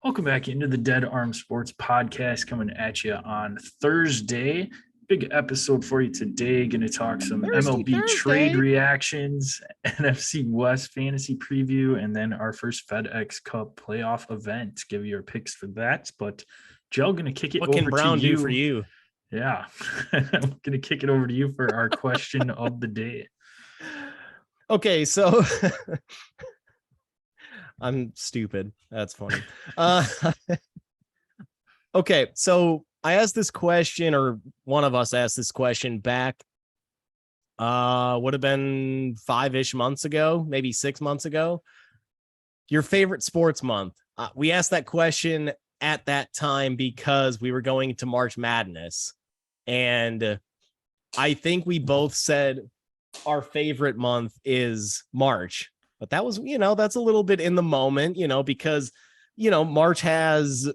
Welcome back into the Dead Arm Sports Podcast, coming at you on Thursday. Big episode for you today. Going to talk some MLB trade reactions, NFC West fantasy preview, and then our first FedEx Cup playoff event. Give you your picks for that. But Joe, going to kick it what over can Brown to you. do for you? Yeah, I'm going to kick it over to you for our question of the day. Okay, so I'm stupid. That's funny. Okay, so I asked this question, or one of us asked this question back. Would have been 5-ish months ago, maybe 6 months ago. Your favorite sports month? We asked that question at that time because we were going to March Madness, and I think we both said our favorite month is March. But that was, that's a little bit in the moment, because, March has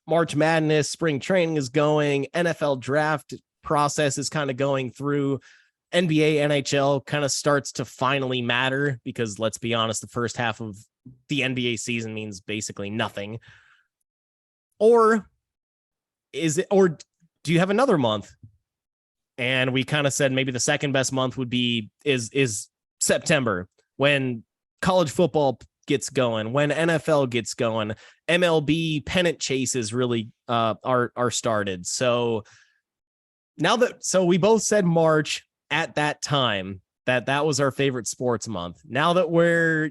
March Madness, spring training is going, NFL draft process is kind of going through, NBA, NHL kind of starts to finally matter because, let's be honest, the first half of the NBA season means basically nothing. Or do you have another month? And we kind of said maybe the second best month would be is September, when college football gets going, when NFL gets going, MLB pennant chases really are started. So we both said March at that time, that was our favorite sports month. Now that we're,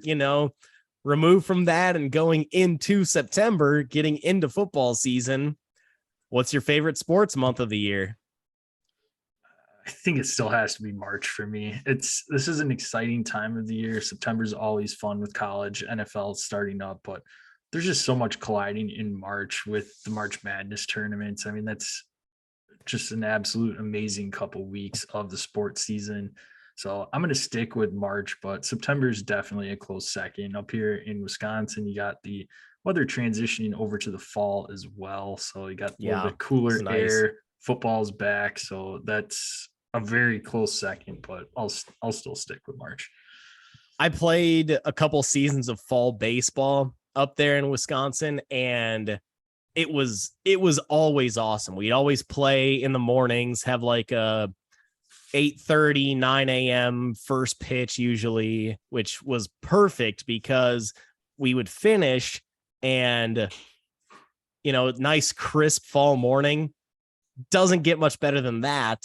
removed from that and going into September, getting into football season, what's your favorite sports month of the year? I think it still has to be March for me. This is an exciting time of the year. September's always fun with college, NFL starting up, but there's just so much colliding in March with the March Madness tournaments. I mean, that's just an absolute amazing couple weeks of the sports season. So I'm going to stick with March, but September is definitely a close second. Up here in Wisconsin, you got the weather transitioning over to the fall as well. So you got a little bit cooler air. Football's back, so that's a very close second, but I'll still stick with March. I played a couple seasons of fall baseball up there in Wisconsin, and it was always awesome. We'd always play in the mornings, have like a 8:30, 9 a.m. first pitch usually, which was perfect because we would finish and, nice crisp fall morning. Doesn't get much better than that.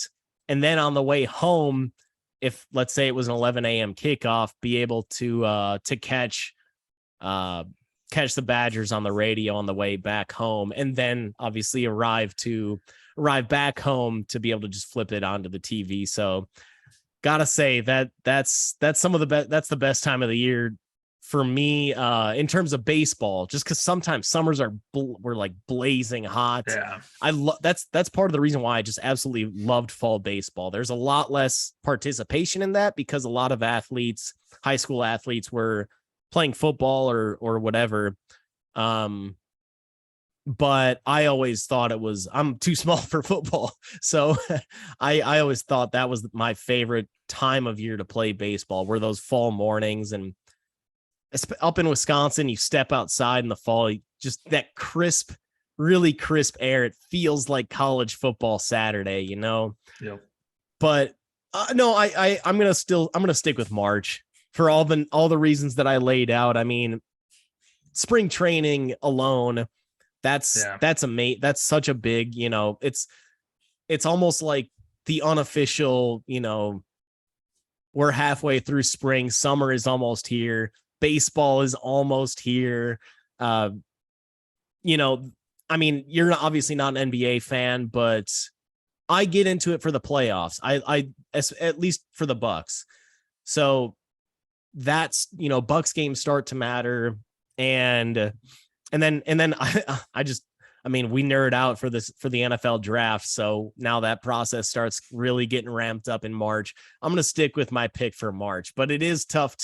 And then on the way home, if let's say it was an 11 a.m. kickoff, be able to catch the Badgers on the radio on the way back home, and then obviously arrive back home to be able to just flip it onto the TV. So gotta say that's some of the best. That's the best time of the year for me in terms of baseball, just because sometimes summers were like blazing hot. Yeah, that's part of the reason why I just absolutely loved fall baseball. There's a lot less participation in that because a lot of athletes, high school athletes, were playing football or whatever. But I always thought I'm too small for football. So I always thought that was my favorite time of year to play baseball, were those fall mornings. And up in Wisconsin, you step outside in the fall, just that crisp, really crisp air. It feels like college football Saturday, Yep. But no, I'm gonna stick with March for all the reasons that I laid out. I mean, spring training alone, that's amazing. That's such a big, it's almost like the unofficial, we're halfway through spring, summer is almost here. Baseball is almost here. I mean, you're obviously not an NBA fan, but I get into it for the playoffs. I at least for the Bucks. So that's, Bucks games start to matter. And then we nerd out for the NFL draft. So now that process starts really getting ramped up in March. I'm going to stick with my pick for March, but it is tough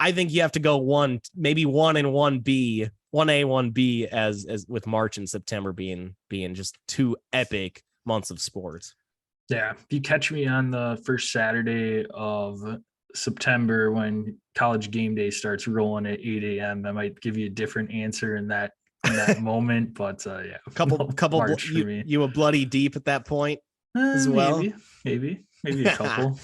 I think you have to go maybe 1 and 1B, 1A, 1B as with March and September being just two epic months of sports. Yeah. If you catch me on the first Saturday of September when college game day starts rolling at 8 a.m., I might give you a different answer, and that in that moment. But yeah, couple, March for me. you were bloody deep at that point as well. Maybe a couple.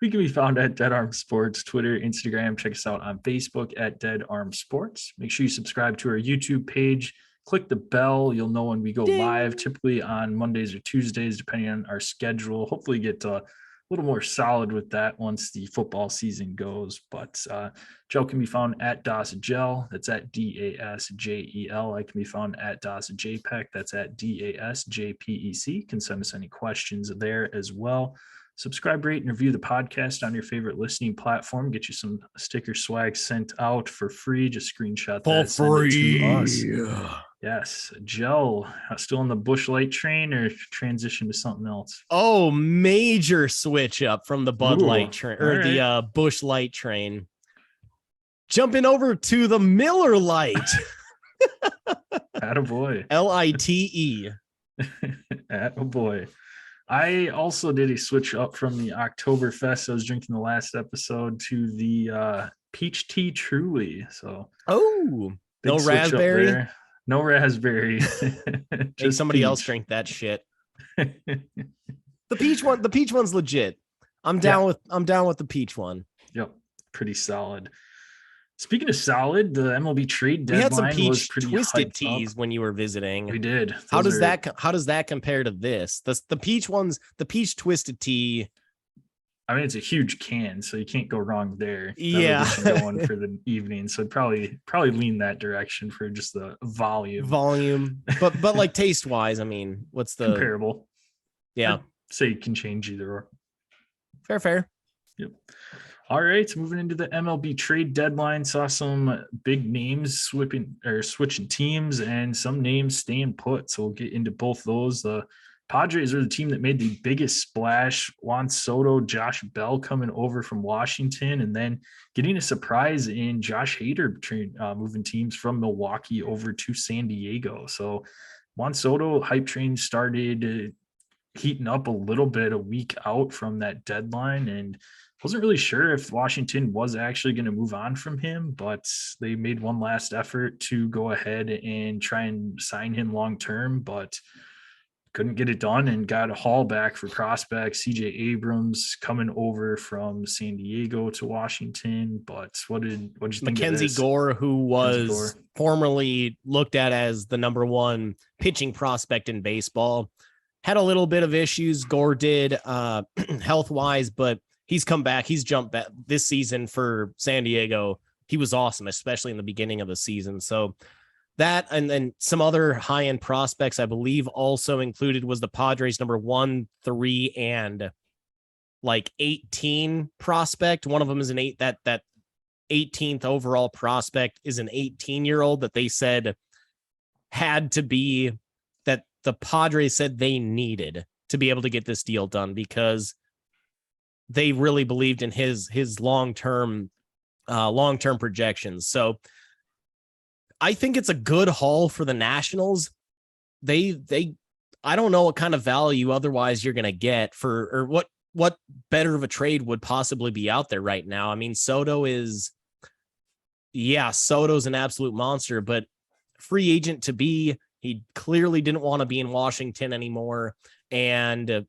We can be found at Dead Arm Sports, Twitter, Instagram. Check us out on Facebook at Dead Arm Sports. Make sure you subscribe to our YouTube page. Click the bell. You'll know when we go live, typically on Mondays or Tuesdays, depending on our schedule. Hopefully get a little more solid with that once the football season goes. But Joe can be found at DasJel. That's at DASJEL. I can be found at DasJPEC. That's at DASJPEC. Can send us any questions there as well. Subscribe, rate, and review the podcast on your favorite listening platform. Get you some sticker swag sent out for free. Just screenshot that. For free. Send it to us. Yes. Gel, still on the Busch Light train or transition to something else? Oh, major switch up from the Bud Light train or the Busch Light train. Jumping over to the Miller Light. Attaboy. LITE. Attaboy. I also did a switch up from the Oktoberfest I was drinking the last episode to the peach tea truly. So no raspberry. No raspberry. Just somebody else drink that shit. The peach one's legit. I'm down with the peach one. Yep. Pretty solid. Speaking of solid, the MLB trade deadline we had some peach was twisted teas when you were visiting. We did. How does that compare to this? The peach twisted tea. I mean, it's a huge can, so you can't go wrong there. Yeah, going for the evening, so I'd probably lean that direction for just the volume. But like taste wise, I mean, what's the comparable? Yeah, I'd say it can change either or. Fair. Yep. All right, so moving into the MLB trade deadline, saw some big names switching teams and some names staying put. So we'll get into both those. The Padres are the team that made the biggest splash. Juan Soto, Josh Bell coming over from Washington, and then getting a surprise in Josh Hader moving teams from Milwaukee over to San Diego. So Juan Soto hype train started heating up a little bit a week out from that deadline, and wasn't really sure if Washington was actually going to move on from him, but they made one last effort to go ahead and try and sign him long-term, but couldn't get it done and got a haul back for prospect CJ Abrams coming over from San Diego to Washington. But what did you think Mackenzie of this? Gore, who was formerly looked at as the number one pitching prospect in baseball, had a little bit of issues. Gore did health-wise, but he's come back. He's jumped back this season for San Diego. He was awesome, especially in the beginning of the season. So that, and then some other high-end prospects, I believe, also included was the Padres number 1, 3, and like 18 prospect. One of them is that 18th overall prospect is an 18-year-old that they said had to be, that the Padres said they needed to be able to get this deal done because they really believed in his long-term projections. So I think it's a good haul for the Nationals. I don't know what kind of value otherwise you're going to get for, or what better of a trade would possibly be out there right now. I mean, Soto's an absolute monster, but free agent to be, he clearly didn't want to be in Washington anymore. And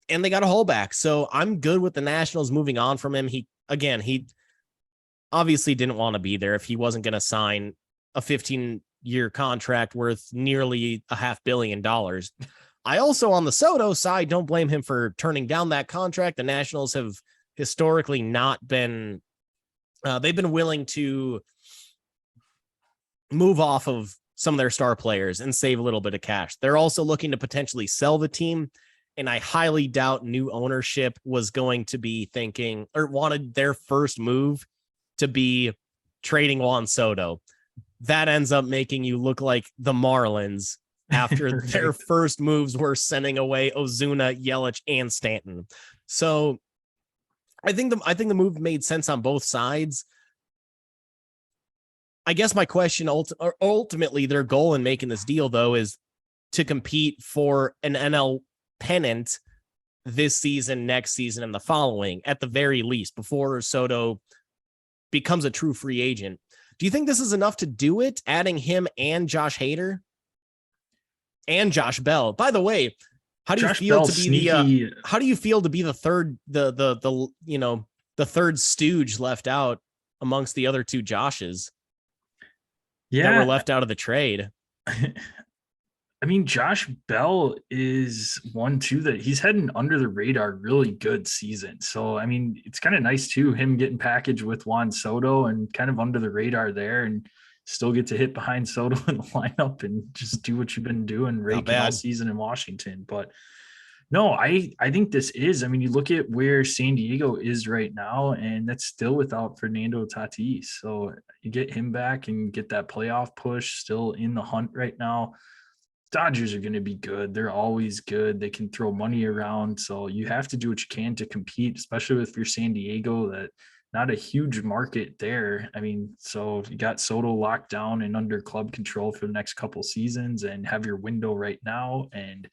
they got a haul back. So I'm good with the Nationals moving on from him. He obviously didn't want to be there if he wasn't going to sign a 15-year contract worth nearly $500 million. I also, on the Soto side, don't blame him for turning down that contract. The Nationals have historically not been, they've been willing to move off of some of their star players and save a little bit of cash. They're also looking to potentially sell the team. And I highly doubt new ownership was going to be thinking or wanted their first move to be trading Juan Soto. That ends up making you look like the Marlins after their first moves were sending away Ozuna, Yelich, and Stanton. So I think the move made sense on both sides. I guess my question, ultimately, their goal in making this deal, though, is to compete for an NL pennant this season, next season, and the following, at the very least, before Soto becomes a true free agent. Do you think this is enough to do it? Adding him and Josh Hader and Josh Bell. By the way, how do you feel to be how do you feel to be the third, the third stooge left out amongst the other two Joshes that were left out of the trade? I mean, Josh Bell is one too that he's had an under the radar, really good season. So, I mean, it's kind of nice too, him getting packaged with Juan Soto and kind of under the radar there, and still get to hit behind Soto in the lineup and just do what you've been doing raking all season in Washington. But no, I think this is, I mean, you look at where San Diego is right now, and that's still without Fernando Tatis. So you get him back and get that playoff push, still in the hunt right now. Dodgers are going to be good. They're always good. They can throw money around. So you have to do what you can to compete, especially if you're San Diego, that not a huge market there. I mean, so you got Soto locked down and under club control for the next couple seasons and have your window right now. And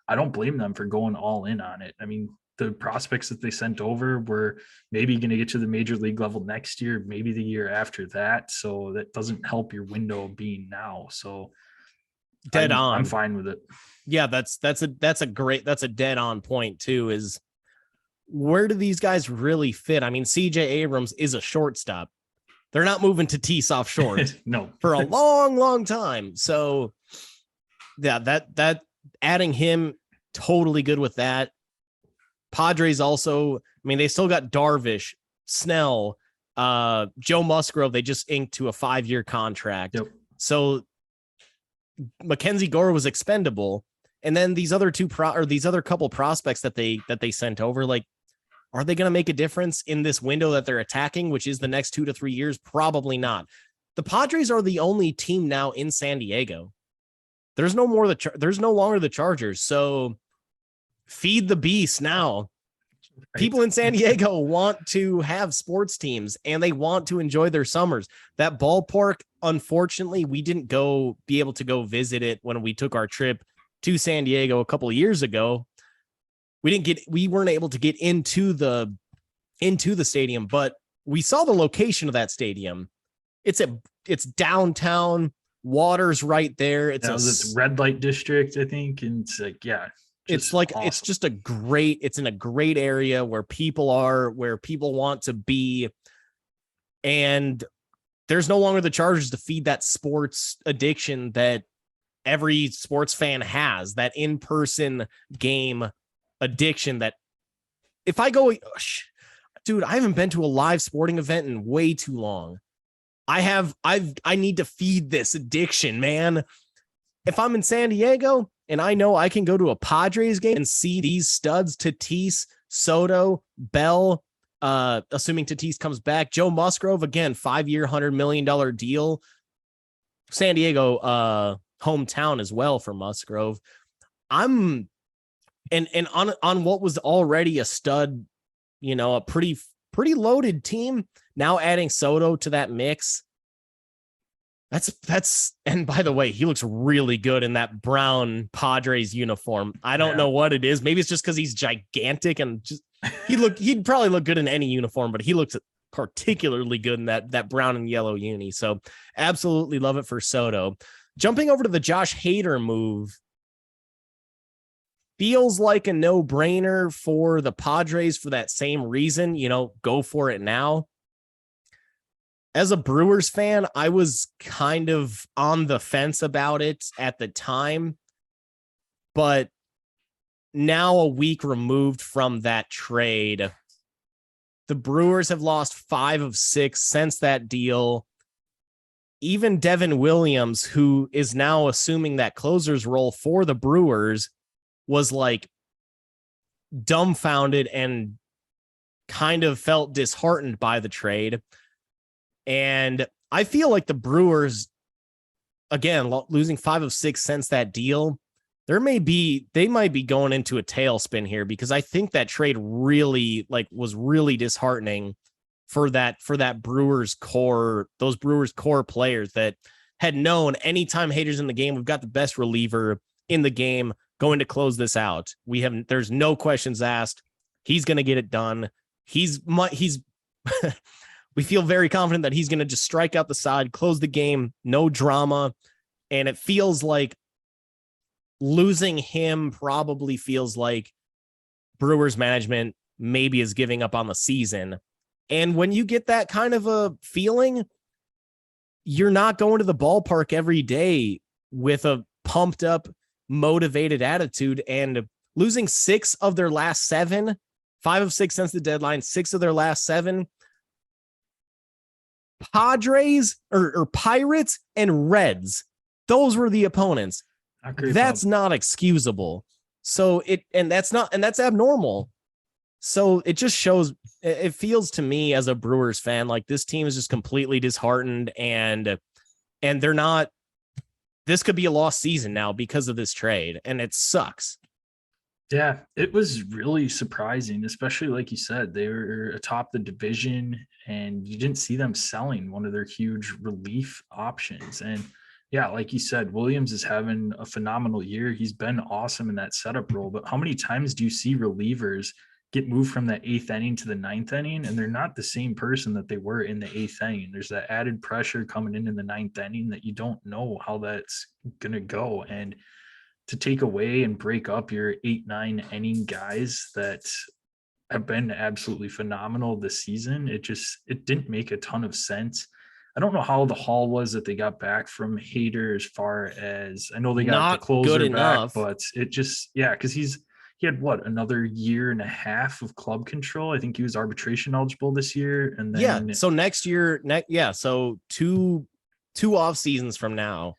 I don't blame them for going all in on it. I mean, the prospects that they sent over were maybe going to get to the major league level next year, maybe the year after that. So that doesn't help your window being now. So I'm fine with it. Yeah, that's a dead on point too, is where do these guys really fit? I mean, CJ Abrams is a shortstop. They're not moving Tatis off short no for a long time. So yeah, that adding him, totally good with that. Padres also, I mean, they still got Darvish, Snell, Joe Musgrove. They just inked to a 5-year contract. Yep. So Mackenzie Gore was expendable, and then these other couple prospects that they sent over, like, are they going to make a difference in this window that they're attacking, which is the next 2 to 3 years? Probably not. The Padres are the only team now in San Diego. There's no longer the Chargers. So feed the beast now. Right. People in San Diego want to have sports teams and they want to enjoy their summers. That ballpark, unfortunately, we didn't be able to go visit it when we took our trip to San Diego a couple of years ago. We weren't able to get into the stadium, but we saw the location of that stadium. It's downtown, water's right there. It's red light district, I think. And it's like, yeah. It's like, awesome. It's in a great area where people want to be. And there's no longer the Chargers to feed that sports addiction that every sports fan has, that in-person game addiction. That if I go, dude, I haven't been to a live sporting event in way too long. I need to feed this addiction, man. If I'm in San Diego and I know I can go to a Padres game and see these studs, Tatis, Soto, Bell, assuming Tatis comes back, Joe Musgrove, again, 5-year, $100 million deal. San Diego, hometown as well for Musgrove. And on what was already a stud, a pretty loaded team, now adding Soto to that mix. And by the way, he looks really good in that brown Padres uniform. I don't know what it is. Maybe it's just because he's gigantic and just he'd probably look good in any uniform, but he looks particularly good in that brown and yellow uni. So absolutely love it for Soto. Jumping over to the Josh Hader move, feels like a no-brainer for the Padres for that same reason. Go for it now. As a Brewers fan, I was kind of on the fence about it at the time, but now a week removed from that trade, the Brewers have lost 5 of 6 since that deal. Even Devin Williams, who is now assuming that closer's role for the Brewers, was like dumbfounded and kind of felt disheartened by the trade. And I feel like the Brewers, again, losing 5 of 6 since that deal, they might be going into a tailspin here, because I think that trade really was really disheartening for that Brewers core, those Brewers core players that had known anytime Hader's in the game, we've got the best reliever in the game going to close this out. There's no questions asked. He's going to get it done. we feel very confident that he's going to just strike out the side, close the game, no drama. And it feels like losing him probably feels like Brewers management maybe is giving up on the season. And when you get that kind of a feeling, you're not going to the ballpark every day with a pumped up, motivated attitude. And losing 6 of their last 7, 5 of 6 since the deadline, 6 of their last 7, Padres or Pirates and Reds, those were the opponents. That's not excusable. So that's abnormal. So it just shows, it feels to me as a Brewers fan, like this team is just completely disheartened and they're not, this could be a lost season now because of this trade. And it sucks. Yeah, it was really surprising, especially like you said, they were atop the division and you didn't see them selling one of their huge relief options. And yeah, like you said, Williams is having a phenomenal year. He's been awesome in that setup role, but how many times do you see relievers get moved from the 8th inning to the 9th inning and they're not the same person that they were in the 8th inning? There's that added pressure coming in the 9th inning that you don't know how that's going to go. And to take away and break up your 8-9 inning guys that have been absolutely phenomenal this season, it didn't make a ton of sense. I don't know how the haul was that they got back from Hader, as far as I know they got Not the closer good back, enough. but it just, yeah, because he had what, another year and a half of club control. I think he was arbitration eligible this year. And then so next year, so two off seasons from now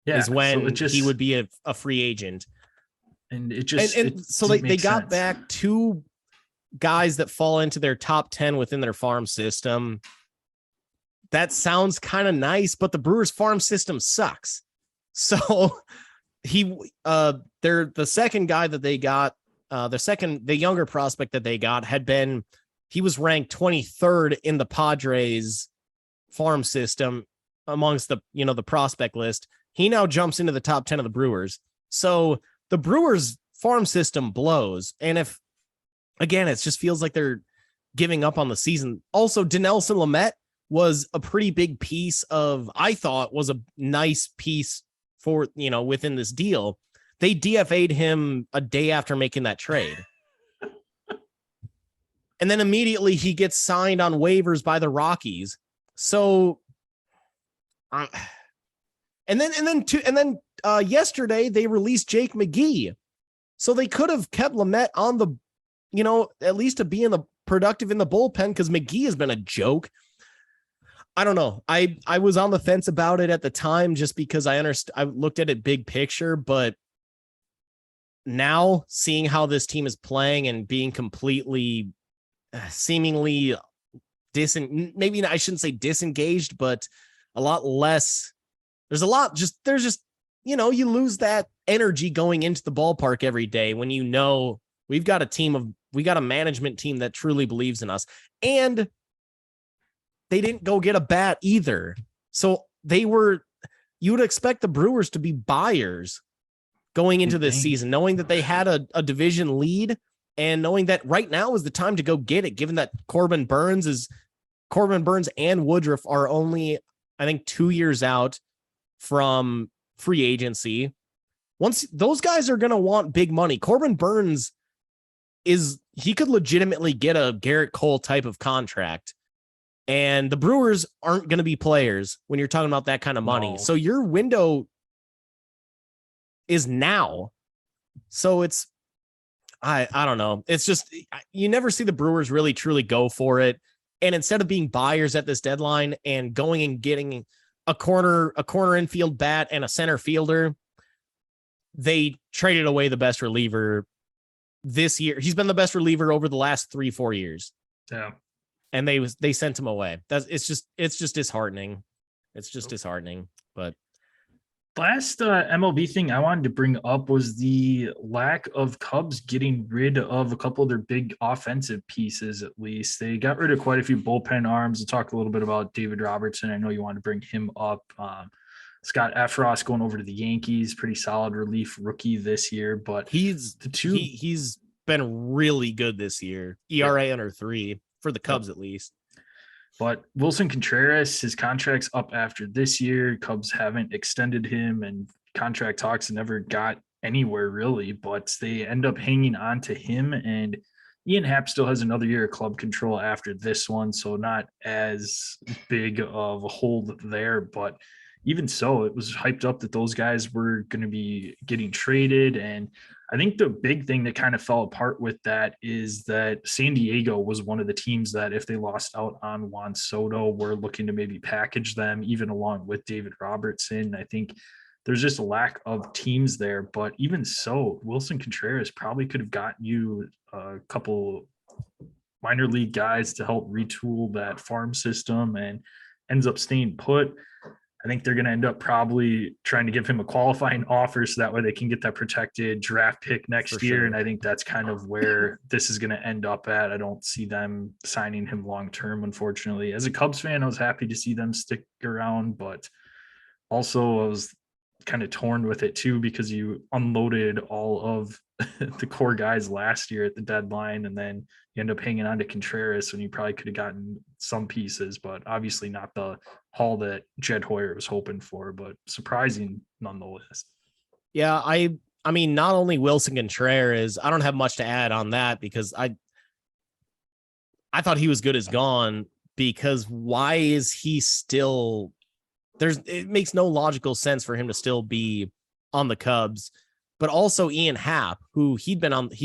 is when he would be a free agent. And it just so they got back 2 guys that fall into their top 10 within their farm system. That sounds kind of nice, but the Brewers farm system sucks. So the second guy that they got, the younger prospect that they got he was ranked 23rd in the Padres farm system amongst the prospect list. He now jumps into the top 10 of the Brewers. So the Brewers farm system blows. And it just feels like they're giving up on the season. Also, Dinelson Lamet was a pretty big piece I thought was a nice piece for, within this deal. They DFA'd him a day after making that trade. And then immediately he gets signed on waivers by the Rockies. So, and then yesterday they released Jake McGee. So they could have kept Lamet on the, at least to be productive in the bullpen, because McGee has been a joke. I don't know. I was on the fence about it at the time just because I looked at it big picture, but now seeing how this team is playing and being completely seemingly maybe I shouldn't say disengaged, but a lot less. There's you lose that energy going into the ballpark every day when we've got a management team that truly believes in us. And they didn't go get a bat either. So you would expect the Brewers to be buyers going into this season, knowing that they had a division lead and knowing that right now is the time to go get it, given that Corbin Burns and Woodruff are only, I think, 2 years out from free agency. Once those guys are going to want big money, Corbin Burns he could legitimately get a Garrett Cole type of contract. And the Brewers aren't going to be players when you're talking about that kind of money. No. So your window is now. So it's, I don't know. It's just, you never see the Brewers really truly go for it. And instead of being buyers at this deadline and going and getting a corner infield bat and a center fielder, they traded away the best reliever this year. He's been the best reliever over the last 3-4 years. Yeah. And they sent him away. It's just disheartening. It's just disheartening. But last MLB thing I wanted to bring up was the lack of Cubs getting rid of a couple of their big offensive pieces. At least they got rid of quite a few bullpen arms. We'll talk a little bit about David Robertson. I know you wanted to bring him up. Scott Efros going over to the Yankees, pretty solid relief rookie this year. But he's been really good this year. ERA under 3 for the Cubs, at least. But Wilson Contreras, his contract's up after this year. Cubs haven't extended him, and contract talks never got anywhere really, but they end up hanging on to him. And Ian Happ still has another year of club control after this one, so not as big of a hold there. But even so, it was hyped up that those guys were going to be getting traded. And I think the big thing that kind of fell apart with that is that San Diego was one of the teams that, if they lost out on Juan Soto, were looking to maybe package them even along with David Robertson. I think there's just a lack of teams there. But even so, Wilson Contreras probably could have gotten you a couple minor league guys to help retool that farm system, and ends up staying put. I think they're going to end up probably trying to give him a qualifying offer so that way they can get that protected draft pick next year. Sure. And I think that's kind of where this is going to end up at. I don't see them signing him long term, unfortunately. As a Cubs fan, I was happy to see them stick around, but also I was kind of torn with it too, because you unloaded all of the core guys last year at the deadline, and then you end up hanging on to Contreras when you probably could have gotten some pieces, but obviously not the haul that Jed Hoyer was hoping for, but surprising nonetheless. Yeah, I mean, not only Wilson Contreras, I don't have much to add on that, because I thought he was good as gone, because why is he still it makes no logical sense for him to still be on the Cubs. But also Ian Happ, who he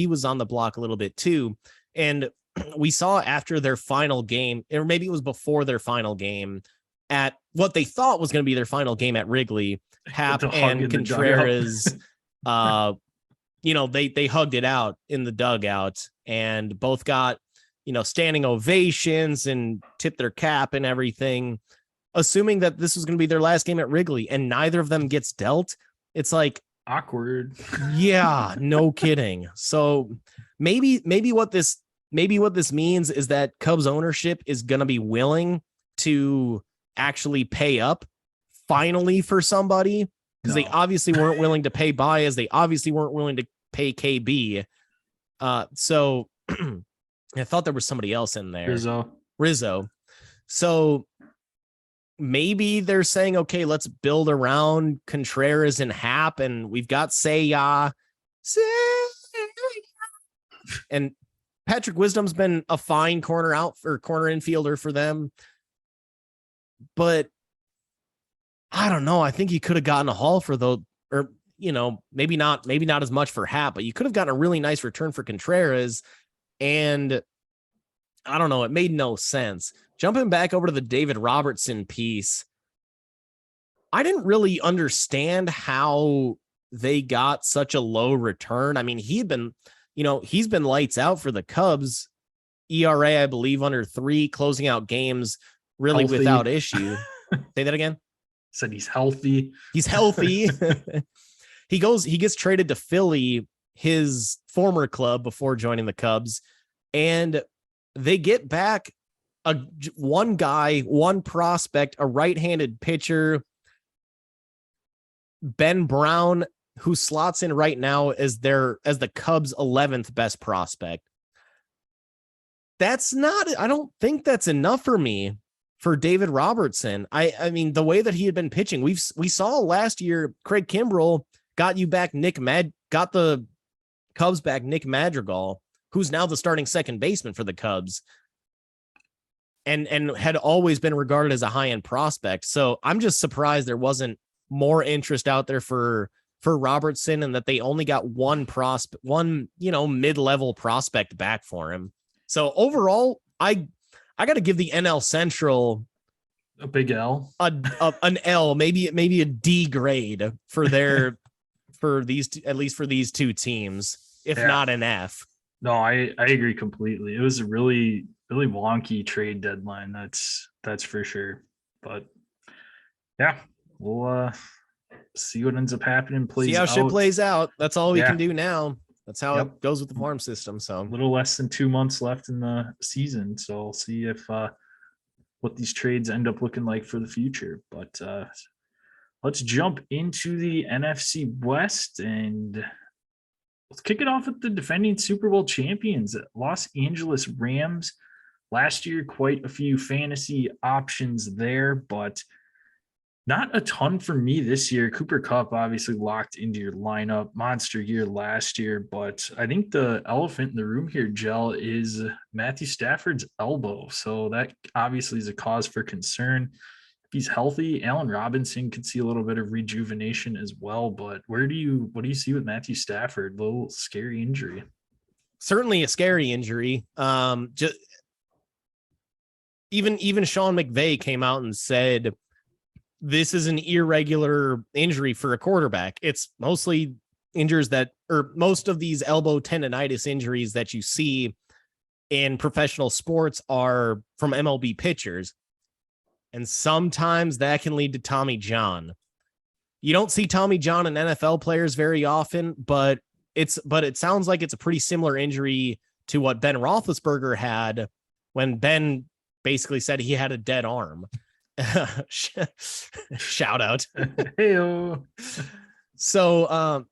was on the block a little bit too. And we saw after their final game, or maybe it was before their final game, at what they thought was going to be their final game at Wrigley, Happ and Contreras, they hugged it out in the dugout, and both got, standing ovations and tipped their cap and everything, assuming that this was going to be their last game at Wrigley, and neither of them gets dealt. It's like awkward. Yeah, no kidding. So maybe what this means is that Cubs ownership is going to be willing to actually pay up finally for somebody, because they obviously weren't willing to pay Baez. They obviously weren't willing to pay KB. So I thought there was somebody else in there. Rizzo. So maybe they're saying, okay, let's build around Contreras and Happ, and we've got Seiya. And Patrick Wisdom's been a fine corner infielder for them. But I don't know. I think you could have gotten a haul for maybe not as much for Happ, but you could have gotten a really nice return for Contreras. And I don't know. It made no sense. Jumping back over to the David Robertson piece, I didn't really understand how they got such a low return. I mean, he's been lights out for the Cubs. ERA, I believe, under 3, closing out games really healthy. Without issue. Say that again. Said he's healthy. He's healthy. He gets traded to Philly, his former club, before joining the Cubs, and they get back one guy, one prospect, a right-handed pitcher, Ben Brown, who slots in right now as the Cubs' 11th best prospect. I don't think that's enough for me for David Robertson. I mean, the way that he had been pitching, we saw last year, Craig Kimbrell got the Cubs back Nick Madrigal, who's now the starting second baseman for the Cubs, and had always been regarded as a high-end prospect. So I'm just surprised there wasn't more interest out there for Robertson, and that they only got one mid-level prospect back for him. So overall, I got to give the NL Central a big L, an L, maybe a D grade for these two teams, if not an F. No, I agree completely. It was a really, really wonky trade deadline. That's for sure. But yeah, we'll see what ends up happening. See how shit plays out. That's all we can do now. That's how it goes with the farm system. So a little less than 2 months left in the season. So we'll see if what these trades end up looking like for the future. But let's jump into the NFC West, and let's kick it off with the defending Super Bowl champions, Los Angeles Rams. Last year, quite a few fantasy options there, but not a ton for me this year. Cooper Kupp obviously locked into your lineup, monster year last year, but I think the elephant in the room here, Gel, is Matthew Stafford's elbow. So that obviously is a cause for concern. If he's healthy, Allen Robinson could see a little bit of rejuvenation as well. But what do you see with Matthew Stafford? A little scary injury. Certainly a scary injury. Just even Sean McVay came out and said this is an irregular injury for a quarterback. It's mostly injuries most of these elbow tendonitis injuries that you see in professional sports are from MLB pitchers. And sometimes that can lead to Tommy John. You don't see Tommy John in NFL players very often, but it sounds like it's a pretty similar injury to what Ben Roethlisberger had when Ben basically said he had a dead arm. Shout out. Hey-o. So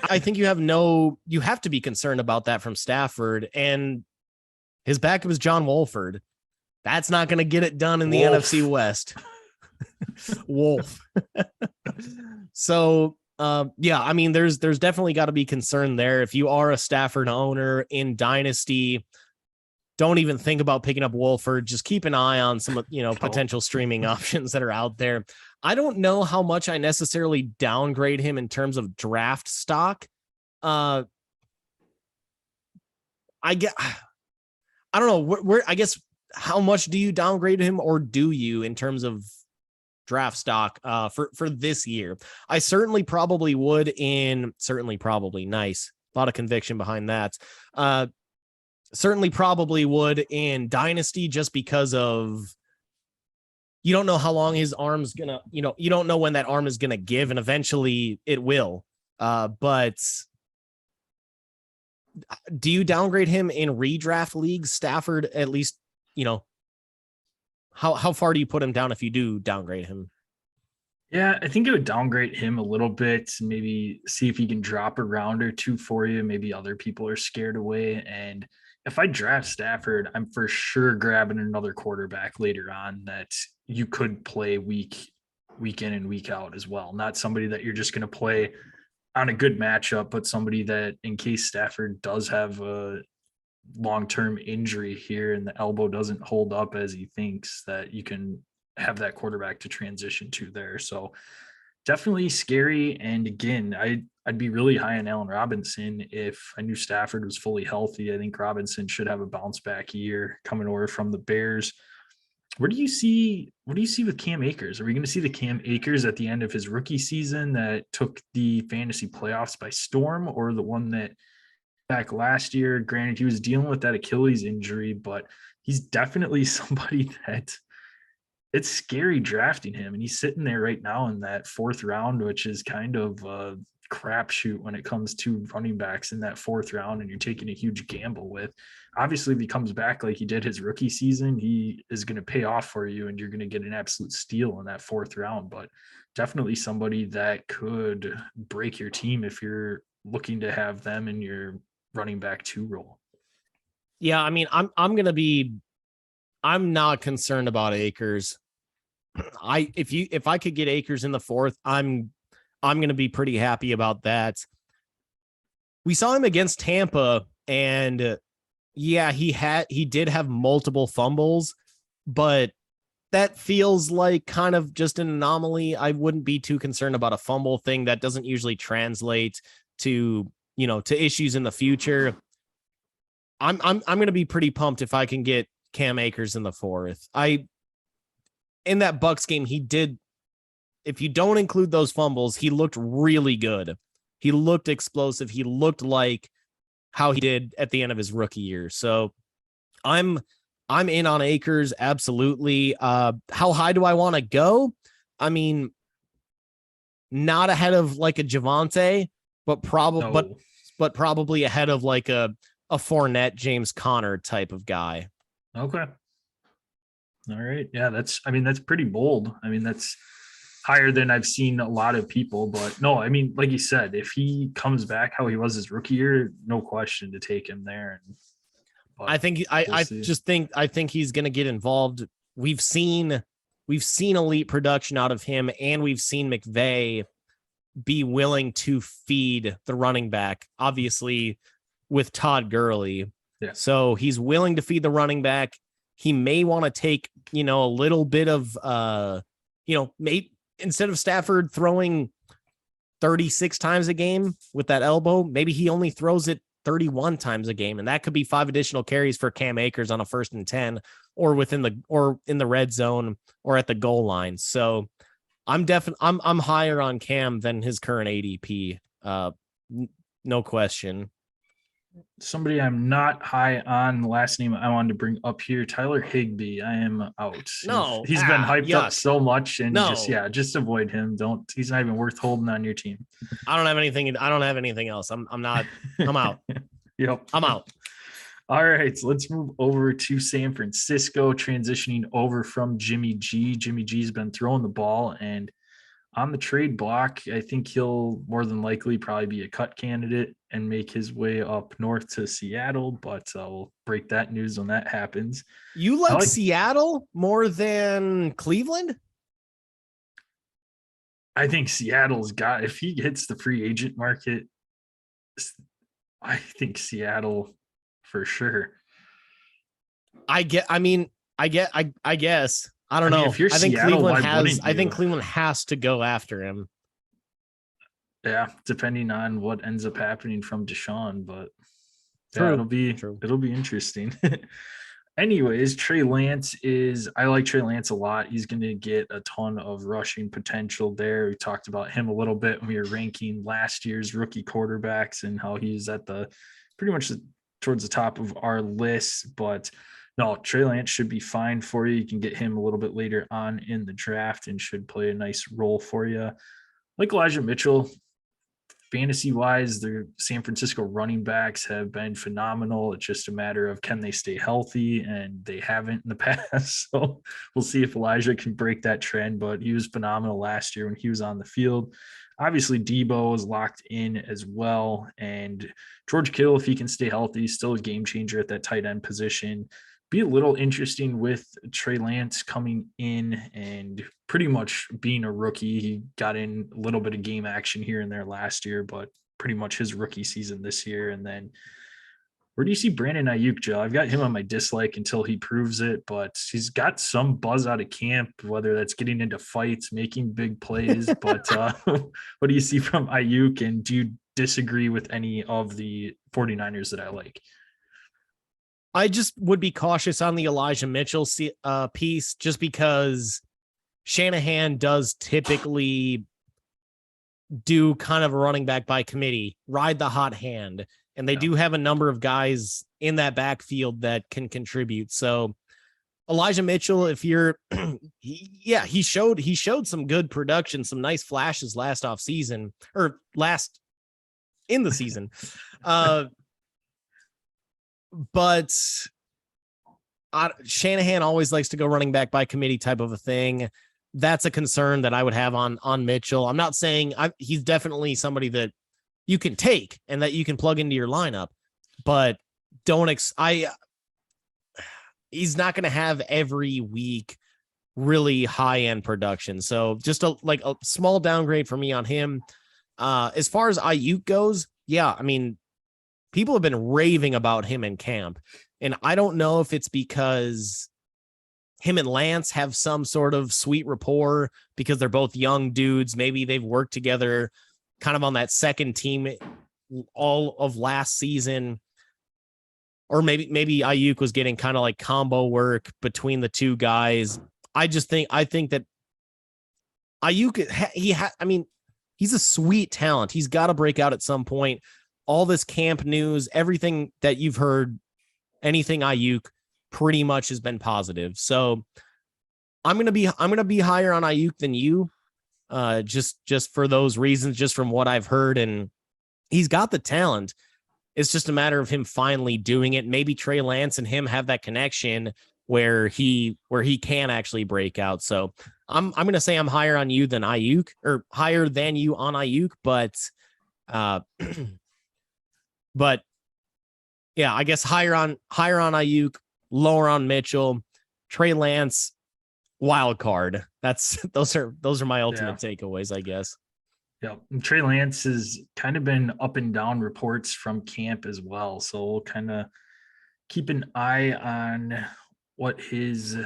I think you have to be concerned about that from Stafford, and his backup is John Wolford. That's not going to get it done in the NFC West. Wolf. So I mean, there's definitely got to be concern there. If you are a Stafford owner in Dynasty, don't even think about picking up Wolford. Just keep an eye on some, potential streaming options that are out there. I don't know how much I necessarily downgrade him in terms of draft stock. I don't know where I guess how much do you downgrade him, or do you in terms of draft stock for this year? I certainly probably would nice. A lot of conviction behind that. Certainly probably would in Dynasty, just because of you don't know how long his arm's gonna, you don't know when that arm is gonna give, and eventually it will. But do you downgrade him in redraft leagues, Stafford? At least, how far do you put him down if you do downgrade him? Yeah, I think it would downgrade him a little bit, maybe see if he can drop a round or two for you. Maybe other people are scared away. And if I draft Stafford, I'm for sure grabbing another quarterback later on that you could play week in and week out as well. Not somebody that you're just going to play on a good matchup, but somebody that, in case Stafford does have a long-term injury here and the elbow doesn't hold up as he thinks, that you can have that quarterback to transition to there. So definitely scary. And again, I'd be really high on Allen Robinson if I knew Stafford was fully healthy. I think Robinson should have a bounce back year coming over from the Bears. What do you see with Cam Akers? Are we going to see the Cam Akers at the end of his rookie season that took the fantasy playoffs by storm, or the one that back last year? Granted, he was dealing with that Achilles injury, but he's definitely somebody that it's scary drafting him. And he's sitting there right now in that fourth round, which is kind of a crapshoot when it comes to running backs in that fourth round, and you're taking a huge gamble with. Obviously, if he comes back like he did his rookie season, he is going to pay off for you, and you're going to get an absolute steal in that fourth round. But definitely somebody that could break your team if you're looking to have them in your running back 2 role. Yeah, I mean, I'm not concerned about Akers. If I could get Akers in the fourth, I'm going to be pretty happy about that. We saw him against Tampa, and he did have multiple fumbles, but that feels like kind of just an anomaly. I wouldn't be too concerned about a fumble thing. That doesn't usually translate to issues in the future. I'm going to be pretty pumped if I can get Cam Akers in the fourth. In that Bucs game, he did, if you don't include those fumbles, he looked really good. He looked explosive. He looked like how he did at the end of his rookie year. So I'm in on Akers. Absolutely. How high do I want to go? I mean, not ahead of like a Javonte, but probably ahead of like a Fournette, James Conner type of guy. Okay. All right. Yeah, that's pretty bold. I mean, that's higher than I've seen a lot of people, but no, I mean, like you said, if he comes back how he was his rookie year, no question to take him there. but I think I think he's going to get involved. We've seen elite production out of him, and we've seen McVay be willing to feed the running back, obviously with Todd Gurley. Yeah. So he's willing to feed the running back. He may want to take, a little bit of, instead of Stafford throwing 36 times a game with that elbow, maybe he only throws it 31 times a game. And that could be 5 additional carries for Cam Akers on a 1st and 10 or in the red zone or at the goal line. So I'm higher on Cam than his current ADP. No question. Somebody I'm not high on, the last name I wanted to bring up here, Tyler Higby. I am out. No, he's been hyped up so much, and No. just avoid him. He's not even worth holding on your team. I don't have anything else. I'm out. Yep. I'm out. All right, so let's move over to San Francisco, transitioning over from Jimmy G. Jimmy G's been throwing the ball, and on the trade block, I think he'll more than likely probably be a cut candidate and make his way up north to Seattle, but we'll break that news when that happens. You like Seattle more than Cleveland? I think Seattle's got, if he hits the free agent market, I think Seattle for sure. I guess. I don't know. If you're I think Seattle, Cleveland has to go after him. Yeah, depending on what ends up happening from Deshaun, but True. It'll be interesting. Anyways, I like Trey Lance a lot. He's going to get a ton of rushing potential there. We talked about him a little bit when we were ranking last year's rookie quarterbacks and how he's at pretty much towards the top of our list, but no, Trey Lance should be fine for you. You can get him a little bit later on in the draft and should play a nice role for you. Like Elijah Mitchell, fantasy-wise, the San Francisco running backs have been phenomenal. It's just a matter of can they stay healthy, and they haven't in the past. So we'll see if Elijah can break that trend, but he was phenomenal last year when he was on the field. Obviously, Debo is locked in as well, and George Kittle, if he can stay healthy, still a game changer at that tight end position. Be a little interesting with Trey Lance coming in and pretty much being a rookie. He got in a little bit of game action here and there last year, but pretty much his rookie season this year. And then where do you see Brandon Ayuk, Joe? I've got him on my dislike until he proves it, but he's got some buzz out of camp, whether that's getting into fights, making big plays. But what do you see from Ayuk, and do you disagree with any of the 49ers that I like? I just would be cautious on the Elijah Mitchell piece, just because Shanahan does typically do kind of a running back by committee, ride the hot hand, and they do have a number of guys in that backfield that can contribute. So Elijah Mitchell, if you're, he showed some good production, some nice flashes last in the season. But Shanahan always likes to go running back by committee type of a thing. That's a concern that I would have on Mitchell. I'm not saying he's definitely somebody that you can take and that you can plug into your lineup, but he's not going to have every week really high end production. So just a small downgrade for me on him. As far as Ayuk goes, yeah, I mean, people have been raving about him in camp, and I don't know if it's because him and Lance have some sort of sweet rapport because they're both young dudes. Maybe they've worked together kind of on that second team all of last season, or maybe Ayuk was getting kind of like combo work between the two guys. I think that Ayuk, he's a sweet talent. He's got to break out at some point. All this camp news, everything that you've heard, anything Ayuk pretty much has been positive. So I'm going to be higher on Ayuk than you, just for those reasons, just from what I've heard. And he's got the talent. It's just a matter of him finally doing it. Maybe Trey Lance and him have that connection where he can actually break out. So I'm going to say I'm higher on you than Ayuk, or higher than you on Ayuk, but Yeah, I guess higher on Ayuk, lower on Mitchell, Trey Lance, wild card. Those are my Yeah. ultimate takeaways, I guess. Yeah. And Trey Lance has kind of been up and down reports from camp as well. So we'll kind of keep an eye on what his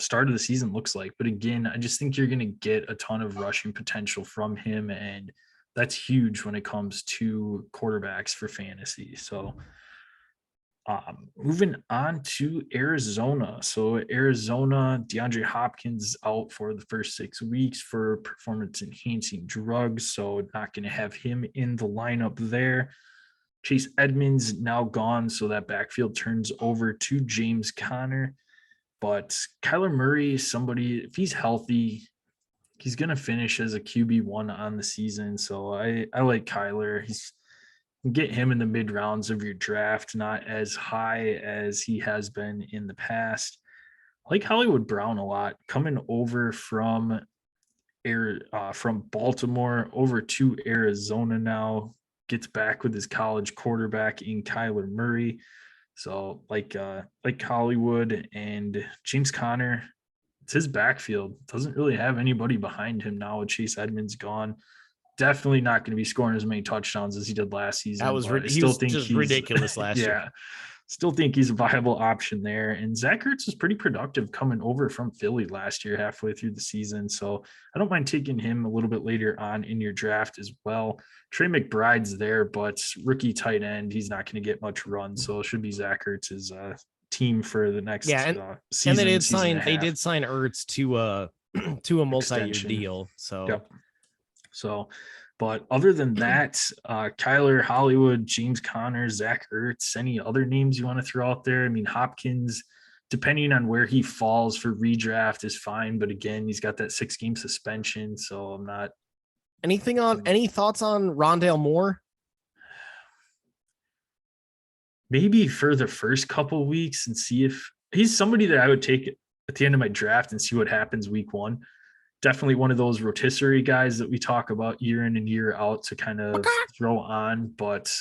start of the season looks like. But again, I just think you're going to get a ton of rushing potential from him. And that's huge when it comes to quarterbacks for fantasy. So moving on to Arizona. So Arizona, DeAndre Hopkins out for the first 6 weeks for performance enhancing drugs. So not going to have him in the lineup there. Chase Edmonds now gone. So that backfield turns over to James Conner. But Kyler Murray is somebody, if he's healthy, he's going to finish as a QB1 on the season. So I like Kyler. He's get him in the mid rounds of your draft, not as high as he has been in the past. I like Hollywood Brown a lot, coming over from Baltimore over to Arizona now. Gets back with his college quarterback in Kyler Murray. So like Hollywood and James Conner, it's his backfield. Doesn't really have anybody behind him now with Chase Edmonds gone. Definitely not going to be scoring as many touchdowns as he did last season. That was I he still was think just he's ridiculous last year. Yeah, still think he's a viable option there. And Zach Ertz was pretty productive coming over from Philly last year, halfway through the season. So I don't mind taking him a little bit later on in your draft as well. Trey McBride's there, but rookie tight end, he's not going to get much run. So it should be Zach Ertz's team for the next season. And they did sign Ertz to a multi-year deal. So yep. So, but other than that, Kyler, Hollywood, James Conner, Zach Ertz, any other names you want to throw out there? I mean, Hopkins, depending on where he falls for redraft, is fine. But again, he's got that 6-game suspension. So I'm not. Any thoughts on Rondale Moore? Maybe for the first couple of weeks and see if he's somebody that I would take at the end of my draft and see what happens week 1. Definitely one of those rotisserie guys that we talk about year in and year out to kind of throw on, but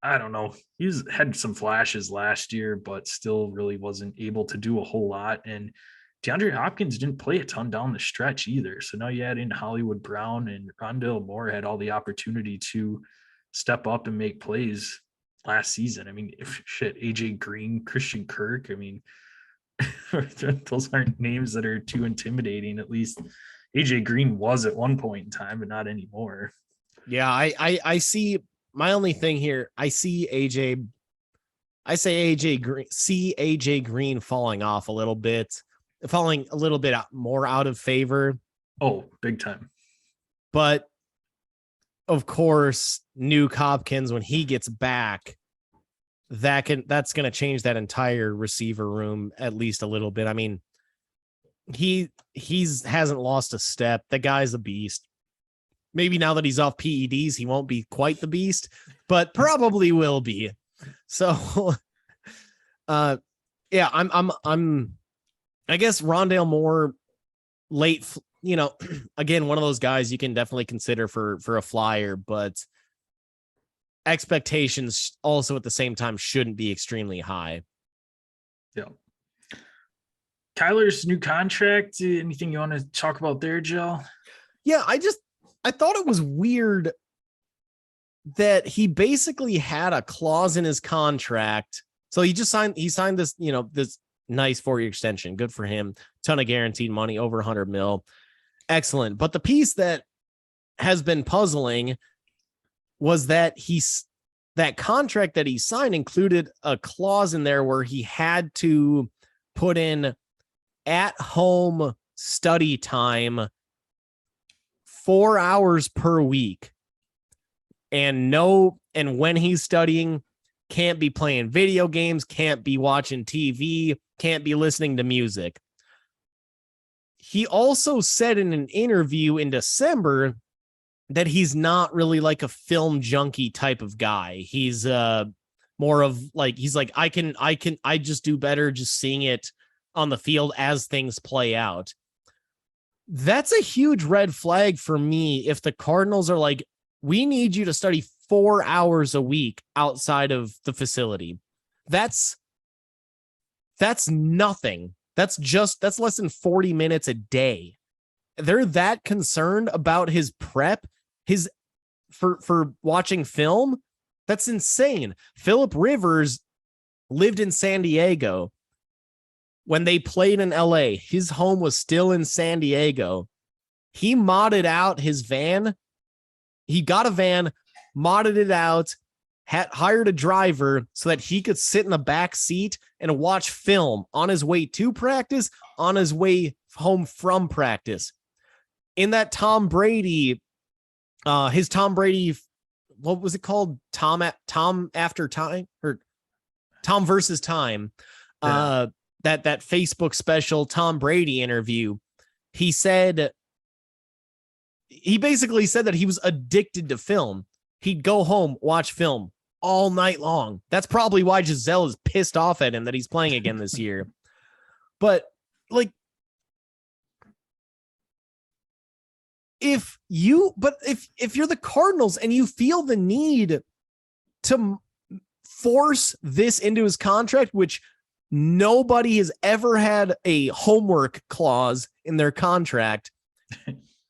I don't know. He's had some flashes last year, but still really wasn't able to do a whole lot. And DeAndre Hopkins didn't play a ton down the stretch either. So now you add in Hollywood Brown, and Rondale Moore had all the opportunity to step up and make plays last season. I mean, AJ Green, Christian Kirk, I mean, those aren't names that are too intimidating. At least AJ Green was at one point in time, but not anymore. Yeah, I see. My only thing here, I say AJ Green falling off a little bit, falling a little bit more out of favor. Oh, big time. But of course, Nuke Hopkins, when he gets back, that's going to change that entire receiver room at least a little bit. I mean, he hasn't lost a step. The guy's a beast. Maybe now that he's off PEDs, he won't be quite the beast, but probably will be. So, yeah, I guess Rondale Moore late, again, one of those guys you can definitely consider for a flyer, but expectations also at the same time shouldn't be extremely high. Yeah. Kyler's new contract. Anything you want to talk about there, Jill? Yeah, I thought it was weird that he basically had a clause in his contract. So he signed this, this nice 4-year extension. Good for him. Ton of guaranteed money, over 100 mil. Excellent. But the piece that has been puzzling was that that contract that he signed included a clause in there where he had to put in at-home study time 4 hours per week. And when he's studying, can't be playing video games, can't be watching TV, can't be listening to music. He also said in an interview in December that he's not really like a film junkie type of guy. He's more of like, I just do better just seeing it on the field as things play out. That's a huge red flag for me. If the Cardinals are like, we need you to study 4 hours a week outside of the facility. That's nothing. That's less than 40 minutes a day. They're that concerned about his prep, for watching film. That's insane. Phillip Rivers lived in San Diego. When they played in LA, his home was still in San Diego. He modded out his van. He got a van, modded it out, hired a driver so that he could sit in the back seat and watch film on his way to practice, on his way home from practice. In that Tom Brady, what was it called? Tom After Time, or Tom versus Time. Yeah. That Facebook special Tom Brady interview, he basically said that he was addicted to film. He'd go home, watch film all night long. That's probably why Giselle is pissed off at him that he's playing again this year. But like, if you're the Cardinals and you feel the need to force this into his contract, which nobody has ever had a homework clause in their contract,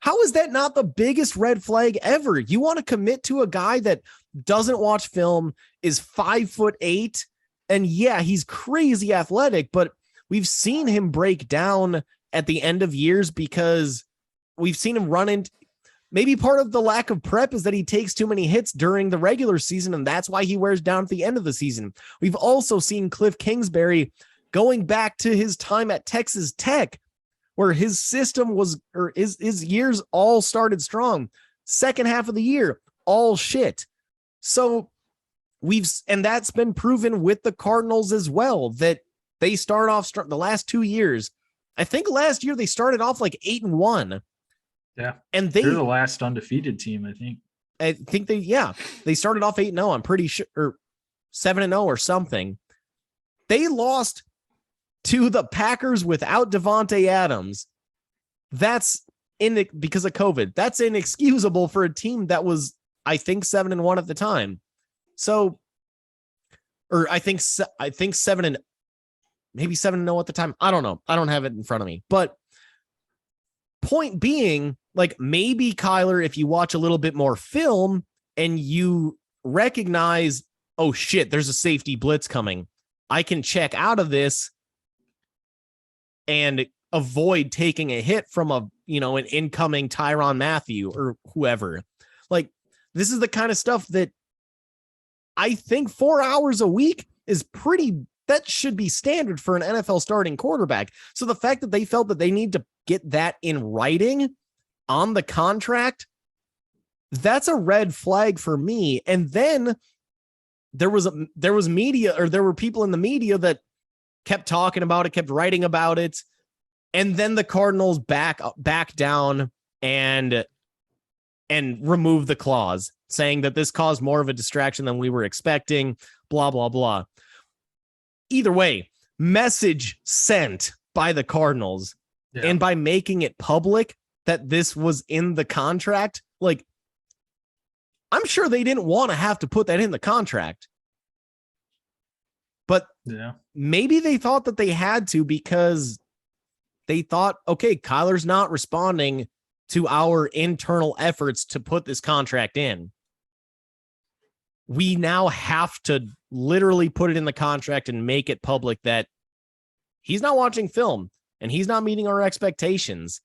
how is that not the biggest red flag ever? You want to commit to a guy that doesn't watch film, is 5'8", and yeah, he's crazy athletic, but we've seen him break down at the end of years because we've seen him run into, maybe part of the lack of prep is that he takes too many hits during the regular season, and that's why he wears down at the end of the season. We've also seen Cliff Kingsbury going back to his time at Texas Tech, where his system was, or his years all started strong. Second half of the year, all shit. So and that's been proven with the Cardinals as well, that they start off the last 2 years. I think last year they started off like 8-1. Yeah. And they're the last undefeated team, I think. They started off 8-0. I'm pretty sure, or 7-0 or something. They lost to the Packers without Devontae Adams. That's because of COVID. That's inexcusable for a team that was, I think, 7-1 at the time. So, or I think 7 maybe 7-0 at the time. I don't know. I don't have it in front of me. But point being, like, maybe Kyler, if you watch a little bit more film and you recognize, oh shit, there's a safety blitz coming, I can check out of this and avoid taking a hit from an incoming Tyrann Mathieu or whoever. Like, this is the kind of stuff that I think 4 hours a week is that should be standard for an NFL starting quarterback. So the fact that they felt that they need to get that in writing on the contract, that's a red flag for me. And then there was media, or there were people in the media that kept talking about it, kept writing about it. And then the Cardinals back down and remove the clause, saying that this caused more of a distraction than we were expecting, blah, blah, blah. Either way, message sent by the Cardinals. Yeah. And by making it public that this was in the contract, like, I'm sure they didn't want to have to put that in the contract. But yeah, maybe they thought that they had to because they thought, okay, Kyler's not responding to our internal efforts to put this contract in. We now have to literally put it in the contract and make it public that he's not watching film and he's not meeting our expectations.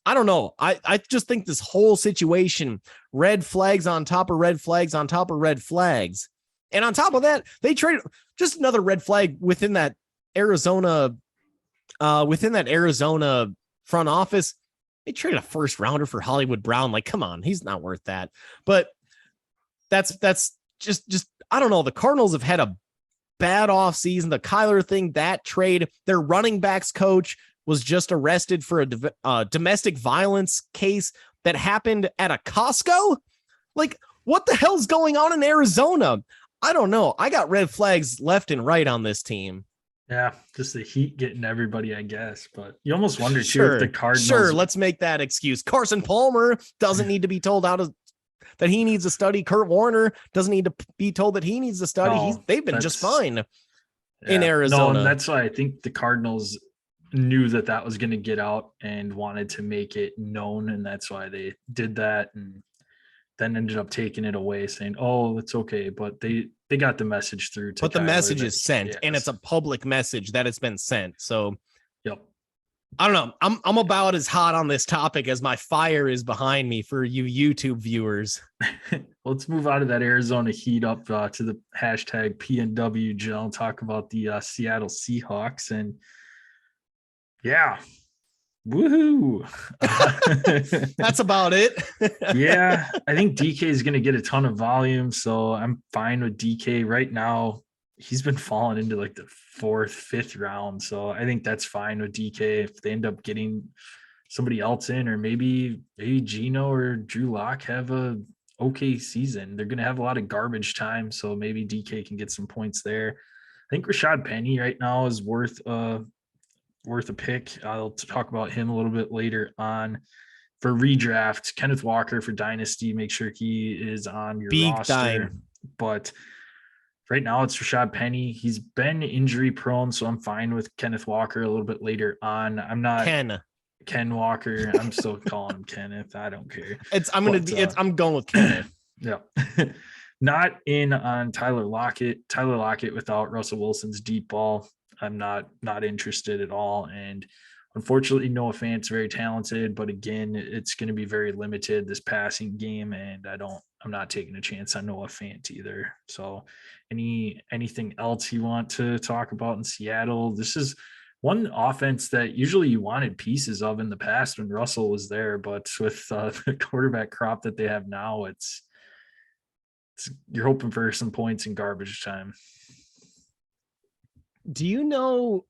I don't know. I just think this whole situation, red flags on top of red flags on top of red flags. And on top of that, they traded just another red flag within that Arizona front office. They traded a first rounder for Hollywood Brown. Like, come on, he's not worth that. But that's just I don't know. The Cardinals have had a bad offseason. The Kyler thing, that trade, their running backs coach was just arrested for a domestic violence case that happened at a Costco. Like, what the hell's going on in Arizona? I don't know. I got red flags left and right on this team. Yeah, just the heat getting everybody, I guess. But you almost wonder too if the Cardinals. Sure, let's make that excuse. Carson Palmer doesn't need to be told how to that he needs to study. Kurt Warner doesn't need to be told that he needs to study. No, They've been just fine in No, Arizona. and that's why I think the Cardinals knew that was going to get out and wanted to make it known, and that's why they did that, and then ended up taking it away, saying, "Oh, it's okay." But they got the message through to. But the Kyler message that, is sent, and it's a public message that it's been sent. So, yep. I don't know. I'm about as hot on this topic as my fire is behind me for you YouTube viewers. Let's move out of that Arizona heat up to the hashtag PNW, Jill, and talk about the Seattle Seahawks. And yeah, woohoo. That's about it. Yeah, I think DK is going to get a ton of volume, so I'm fine with DK right now. He's been falling into like the 4th, 5th round. So I think that's fine with DK if they end up getting somebody else in, or maybe Gino or Drew Lock have a okay season. They're going to have a lot of garbage time. So maybe DK can get some points there. I think Rashad Penny right now is worth a pick. I'll talk about him a little bit later on. For redraft, Kenneth Walker for Dynasty, make sure he is on your Big roster. time. But right now it's Rashad Penny. He's been injury prone, so I'm fine with Kenneth Walker a little bit later on. I'm not Ken Walker. I'm still calling him Kenneth. I don't care. I'm going with Kenneth. Yeah. Not in on Tyler Lockett. Tyler Lockett without Russell Wilson's deep ball, I'm not interested at all. And unfortunately, Noah Fant's very talented, but again, it's going to be very limited, this passing game, and I'm not taking a chance on Noah Fant either. So anything else you want to talk about in Seattle? This is one offense that usually you wanted pieces of in the past when Russell was there, but with the quarterback crop that they have now, it's you're hoping for some points in garbage time. Do you know?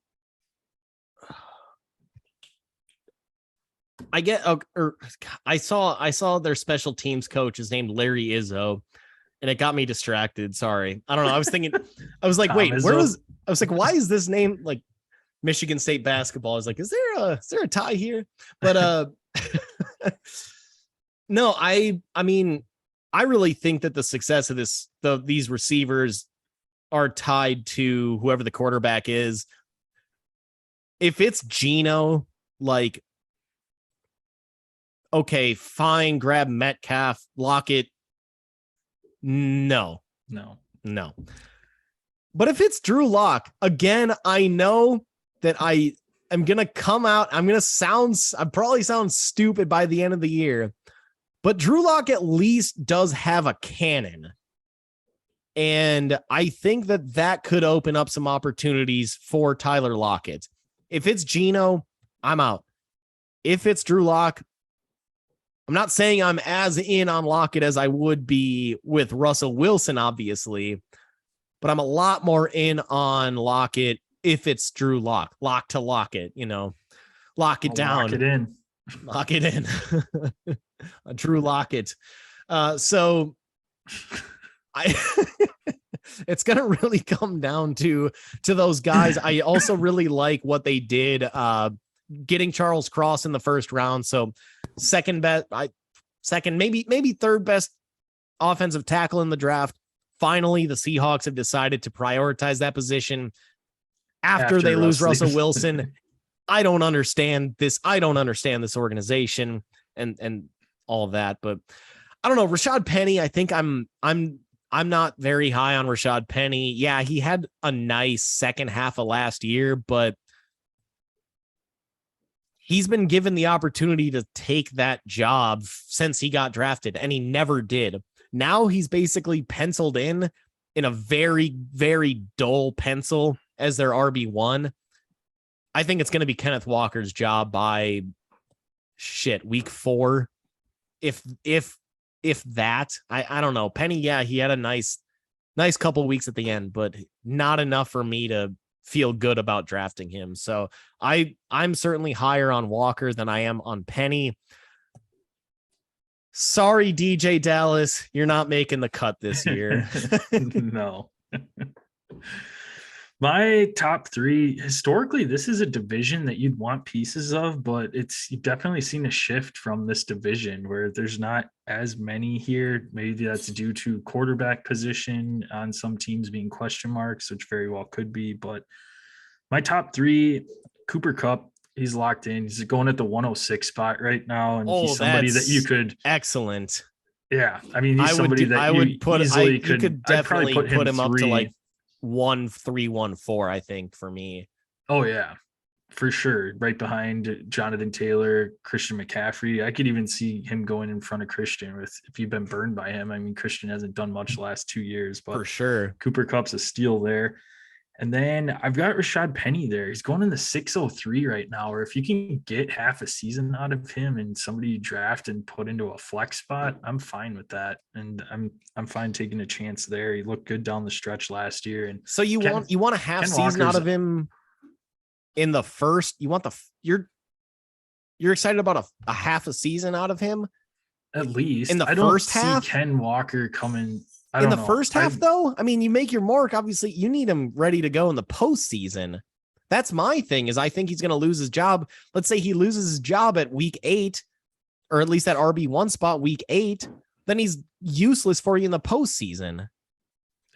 I saw their special teams coach is named Larry Izzo, and it got me distracted. Sorry. I don't know. I was thinking, I was like, wait, Izzo? I was like, why is this name like Michigan State basketball? I was like, is there a tie here? But no, I mean, I really think that the success of these receivers are tied to whoever the quarterback is. If it's Geno, like, okay, fine, grab Metcalf, Lockett. No. But if it's Drew Lock, again, I know that I'm going to come out. I probably sound stupid by the end of the year, but Drew Lock at least does have a cannon. And I think that could open up some opportunities for Tyler Lockett. If it's Geno, I'm out. If it's Drew Lock, I'm not saying I'm as in on Lockett as I would be with Russell Wilson, obviously, but I'm a lot more in on Lockett if it's Drew Lock. Lock to Lockett, lock it down. Lock it in. Lock it in. Drew Lockett. So it's going to really come down to those guys. I also really like what they did getting Charles Cross in the first round. So second, maybe third best offensive tackle in the draft. Finally, the Seahawks have decided to prioritize that position after they lose Russell Wilson. I don't understand this. I don't understand this organization and all of that, but I don't know. Rashad Penny, I think I'm not very high on Rashad Penny. Yeah, he had a nice second half of last year, but he's been given the opportunity to take that job since he got drafted, and he never did. Now he's basically penciled in a very, very dull pencil as their RB1. I think it's going to be Kenneth Walker's job by week 4. If that, I don't know. Penny, yeah, he had a nice couple weeks at the end, but not enough for me to feel good about drafting him. So I'm certainly higher on Walker than I am on Penny. Sorry, DJ Dallas, you're not making the cut this year. No. My top three, historically, this is a division that you'd want pieces of, but you've definitely seen a shift from this division where there's not as many here. Maybe that's due to quarterback position on some teams being question marks, which very well could be. But my top three, Cooper Kupp, he's locked in. He's going at the 106 spot right now. And Oh, he's somebody that you that's could, excellent. yeah. I mean, he's I would somebody do, that I you would put easily you could I'd probably definitely put him put him up to like three. 1-3, 1-4, I think, for me. Oh, yeah. For sure, right behind Jonathan Taylor, Christian McCaffrey. I could even see him going in front of Christian with if you've been burned by him. I mean, Christian hasn't done much the last 2 years, For but sure. Cooper Kupp's a steal there. And then I've got Rashad Penny there. He's going in the 603 right now. Or if you can get half a season out of him and somebody you draft and put into a flex spot, I'm fine with that. And I'm fine taking a chance there. He looked good down the stretch last year. And So you want a half Ken season out Walker's of him in the first. You want you're excited about a half a season out of him at least in the I don't first see half. Ken Walker coming. I In don't the know. first half, though, I mean, you make your mark. Obviously, you need him ready to go in the postseason. That's my thing. Is I think he's going to lose his job. Let's say he loses his job at week 8, or at least that RB1 spot week 8. Then he's useless for you in the postseason.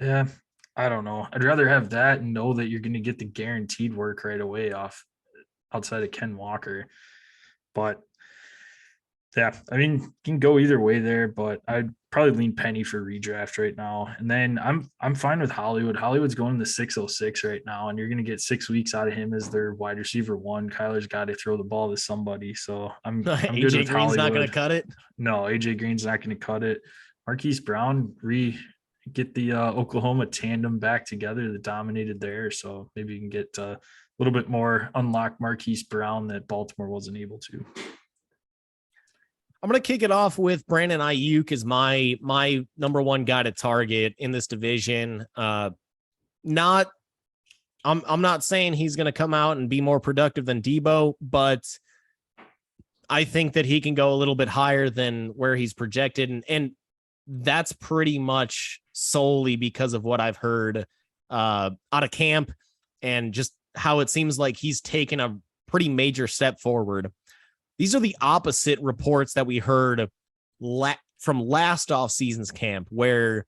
Yeah, I don't know. I'd rather have that and know that you're going to get the guaranteed work right away off outside of Ken Walker. But yeah, I mean, you can go either way there, but I'd probably lean Penny for redraft right now. And then I'm fine with Hollywood. Hollywood's going to 606 right now, and you're going to get 6 weeks out of him as their wide receiver one. Kyler's got to throw the ball to somebody, so I'm good AJ with Green's Hollywood. not going to cut it. No, AJ Green's not going to cut it. Marquise Brown get the Oklahoma tandem back together that dominated there, so maybe you can get a little bit more unlock Marquise Brown that Baltimore wasn't able to. I'm going to kick it off with Brandon Ayuk as my number one guy to target in this division. I'm not saying he's going to come out and be more productive than Debo, but I think that he can go a little bit higher than where he's projected. And that's pretty much solely because of what I've heard out of camp and just how it seems like he's taken a pretty major step forward. These are the opposite reports that we heard from last offseason's camp, where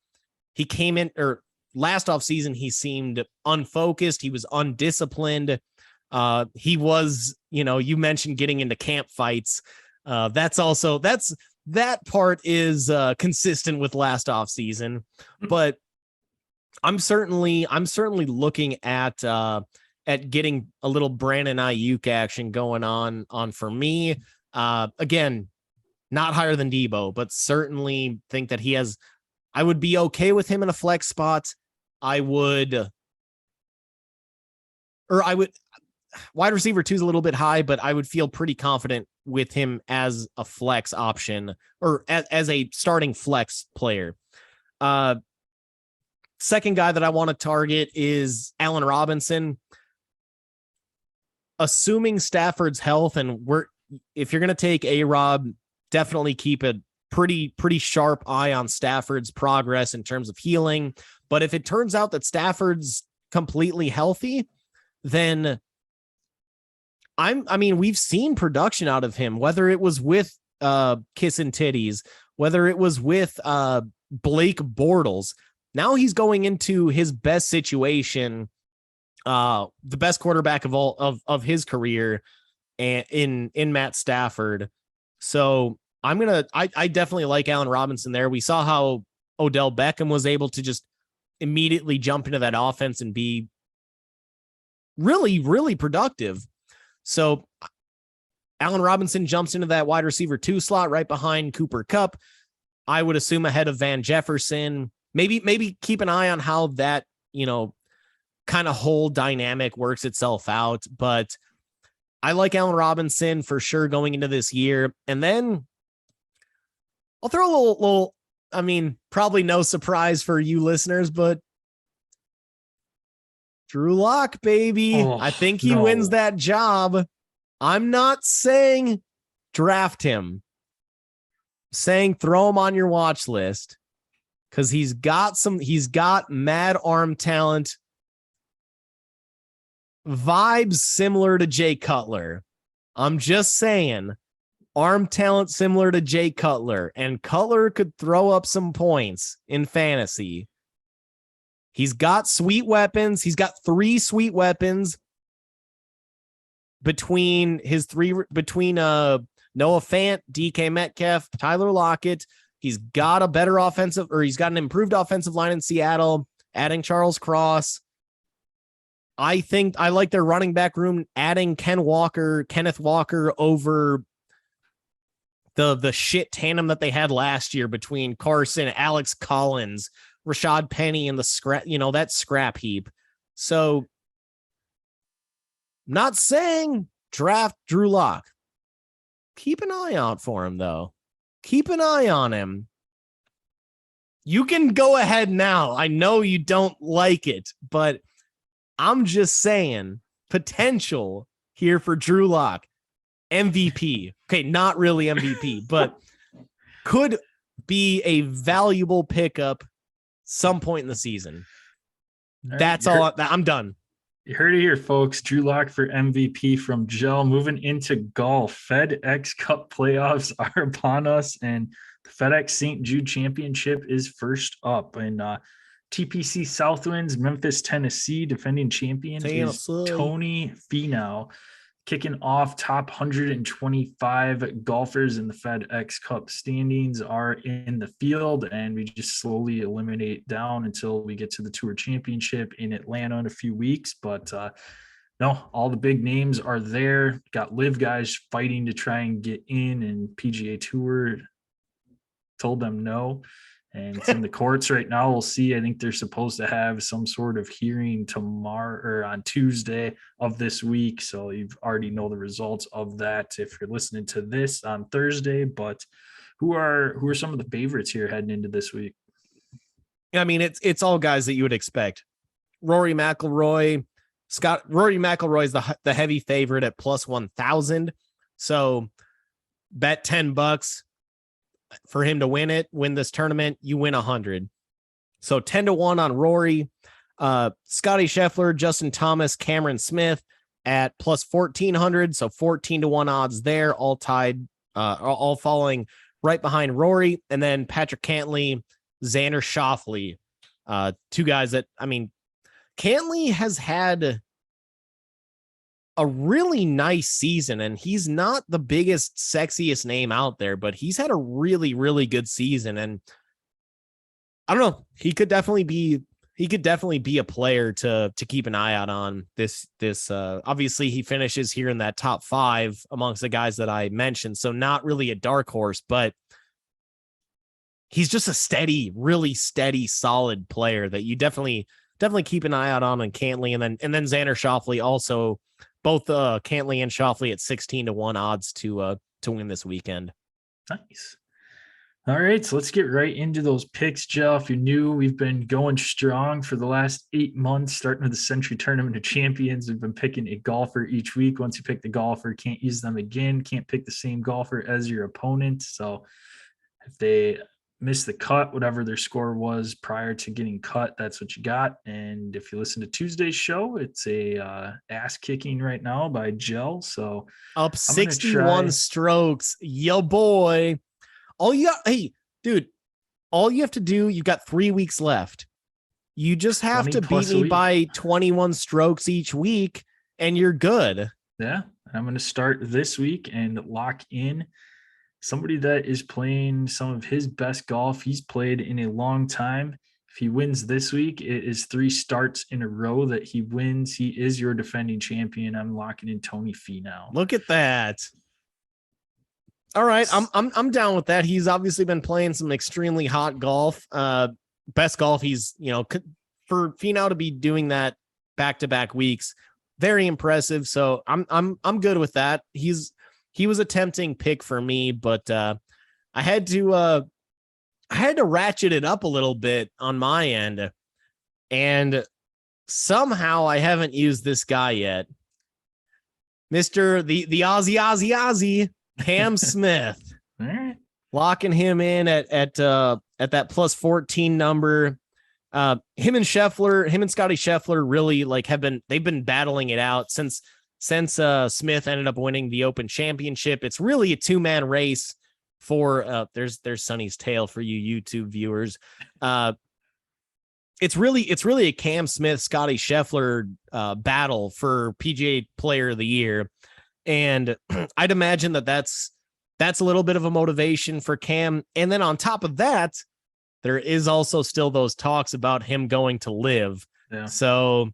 he came in, or last offseason, he seemed unfocused. He was undisciplined. He was, you mentioned getting into camp fights. That part is consistent with last offseason, but I'm certainly looking at getting a little Brandon Ayuk action going on for me. Again, not higher than Debo, but certainly think that I would be okay with him in a flex spot. Wide receiver 2 is a little bit high, but I would feel pretty confident with him as a flex option or as a starting flex player. Second guy that I want to target is Allen Robinson. Assuming Stafford's health, and if you're going to take A-Rob, definitely keep a pretty sharp eye on Stafford's progress in terms of healing. But if it turns out that Stafford's completely healthy, then we've seen production out of him, whether it was with Kissing Titties, whether it was with Blake Bortles. Now he's going into his best situation, the best quarterback of all of his career, and in Matt Stafford. So I definitely like Allen Robinson there. We saw how Odell Beckham was able to just immediately jump into that offense and be really, really productive. So Allen Robinson jumps into that wide receiver 2 slot right behind Cooper Kupp. I would assume ahead of Van Jefferson. Maybe keep an eye on how that, kind of whole dynamic works itself out. But I like Allen Robinson for sure going into this year. And then I'll throw a little, probably no surprise for you listeners, but Drew Lock, baby. I think he wins that job. I'm not saying draft him. I'm saying throw him on your watch list because he's got mad arm talent. vibes similar to Jay Cutler. I'm just saying, arm talent similar to Jay Cutler, and Cutler could throw up some points in fantasy. He's got sweet weapons. He's got 3 sweet weapons between Noah Fant, DK Metcalf, Tyler Lockett. He's got he's got an improved offensive line in Seattle, adding Charles Cross. I think I like their running back room, adding Kenneth Walker over the shit tandem that they had last year between Carson, Alex Collins, Rashad Penny, and that scrap heap. So, not saying draft Drew Lock. Keep an eye out for him, though. Keep an eye on him. You can go ahead now. I know you don't like it, but I'm just saying potential here for Drew Lock. MVP. Okay, not really MVP, but could be a valuable pickup some point in the season. That's all. I'm done. You heard it here, folks. Drew Lock for MVP from Gel. Moving into golf, FedEx Cup playoffs are upon us, and the FedEx St. Jude Championship is first up. And TPC Southwinds, Memphis, Tennessee, defending champion is Tony Finau, kicking off. Top 125 golfers in the FedEx Cup standings are in the field, and we just slowly eliminate down until we get to the Tour Championship in Atlanta in a few weeks. But no, all the big names are there. Got live guys fighting to try and get in, and PGA Tour told them no. And it's in the courts right now. We'll see. I think they're supposed to have some sort of hearing tomorrow or on Tuesday of this week. So you already know the results of that if you're listening to this on Thursday. But who are some of the favorites here heading into this week? I mean, it's all guys that you would expect. Rory Mcilroy is the heavy favorite at plus 1,000. So bet $10 for him to win this tournament. You win 100. So 10-1 on Rory. Scotty Scheffler, Justin Thomas, Cameron Smith at plus 1,400. So 14-1 odds there, all tied, all following right behind Rory. And then Patrick Cantlay, Xander Schauffele, 2 guys that, I mean, Cantlay has had a really nice season, and he's not the biggest, sexiest name out there, but he's had a really, really good season. And I don't know, he could definitely be a player to keep an eye out on this. Obviously he finishes here in that top 5 amongst the guys that I mentioned. So not really a dark horse, but he's just a really steady, solid player that you definitely keep an eye out on Cantlay. And then Xander Schauffele also, both Cantlay and Schauffele at 16-1 odds to win this weekend. Nice. All right, so let's get right into those picks, Joe. If you're new, we've been going strong for the last 8 months, starting with the Century Tournament of Champions. We've been picking a golfer each week. Once you pick the golfer, can't use them again. Can't pick the same golfer as your opponent. So if they miss the cut, whatever their score was prior to getting cut, that's what you got. And if you listen to Tuesday's show, it's a ass kicking right now by Gel. So up 61 strokes, yo boy. Hey dude, all you have to do, you've got 3 weeks left. You just have to beat me by 21 strokes each week and you're good. Yeah, I'm going to start this week and lock in somebody that is playing some of his best golf he's played in a long time. If he wins this week, it is 3 starts in a row that he wins. He is your defending champion. I'm locking in Tony Finau. Look at that. All right, I'm down with that. He's obviously been playing some extremely hot golf. Best golf he's, for Finau to be doing that back-to-back weeks, very impressive. So I'm good with that. He was a tempting pick for me, but I had to ratchet it up a little bit on my end, and somehow I haven't used this guy yet, Mister the Aussie Cam Smith. All right. Locking him in at that plus 14 number. Him and Scotty Scheffler really like they've been battling it out since Smith ended up winning the Open Championship. It's really a 2-man race for there's Sonny's tail for you YouTube viewers. It's really a Cam Smith, Scotty Scheffler battle for PGA Player of the Year. And I'd imagine that's a little bit of a motivation for Cam. And then on top of that, there is also still those talks about him going to live. Yeah. So